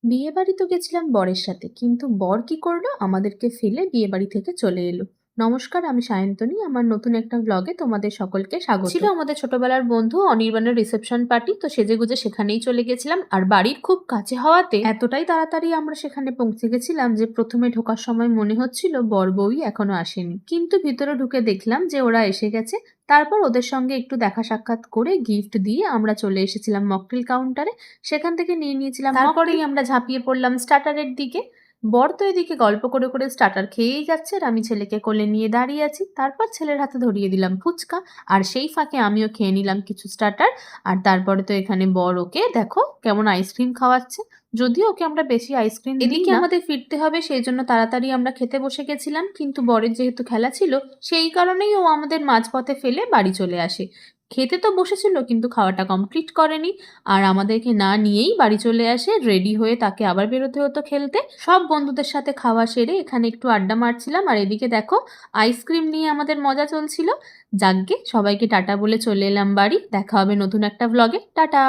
বিয়েবাড়ি তো গেছিলাম বরের সাথে। কিন্তু বর কি করলো? আমাদেরকে ফেলে বিয়েবাড়ি থেকে চলে এলো। নমস্কার, আমি সায়ন্তনী। আমার নতুন একটা ভ্লগে তোমাদের সকলকে স্বাগত। ছিল আমাদের ছোটবেলার বন্ধু অনির্বাণের রিসেপশন পার্টি। তো সেজেগুজে সেখানেই চলে গেছিলাম। আর বাড়ির খুব কাছে হওয়াতে এতটাই তাড়াতাড়ি আমরা সেখানে পৌঁছে গেছিলাম যে প্রথমে ঢোকার সময় মনে হচ্ছিল বর বউই এখনো আসেনি। কিন্তু ভিতরে ঢুকে দেখলাম যে ওরা এসে গেছে। তারপর ওদের সঙ্গে একটু দেখা সাক্ষাৎ করে গিফট দিয়ে আমরা চলে এসেছিলাম মকটেল কাউন্টারে। সেখান থেকে নিয়ে নিয়েছিলাম। তারপরেই আমরা ঝাঁপিয়ে পড়লাম স্টার্টারের দিকে। বর তো এদিকে গল্প করে করে স্টার্টার খেয়েই যাচ্ছে আর আমি ছেলেকে কোলে নিয়ে দাঁড়িয়ে আছি। তারপর ছেলের হাতে ধরিয়ে দিলাম ফুচকা। আর সেই ফাঁকে আমিও খেয়ে নিলাম কিছু স্টার্টার। আর তারপরে তো এখানে বর ওকে দেখো কেমন আইসক্রিম খাওয়াচ্ছে। যদিও ওকে আমরা বেশি আইসক্রিম দিই না। এদিকে আমাদের ফিরতে হবে, সেই জন্য তাড়াতাড়ি আমরা খেতে বসে গেছিলাম। কিন্তু বরের যেহেতু খেলা ছিল, সেই কারণেই ও আমাদের মাঝপথে ফেলে বাড়ি চলে আসে। খেতে তো বসেছিল কিন্তু খাওয়াটা কমপ্লিট করেনি। আর আমাদেরকে না নিয়েই বাড়ি চলে আসে। রেডি হয়ে তাকে আবার বেরোতে হতো খেলতে। সব বন্ধুদের সাথে খাওয়া সেরে এখানে একটু আড্ডা মারছিলাম। আর এদিকে দেখো আইসক্রিম নিয়ে আমাদের মজা চলছিল। যাকগে, সবাইকে টাটা বলে চলে এলাম বাড়ি। দেখা হবে নতুন একটা ভ্লগে। টাটা।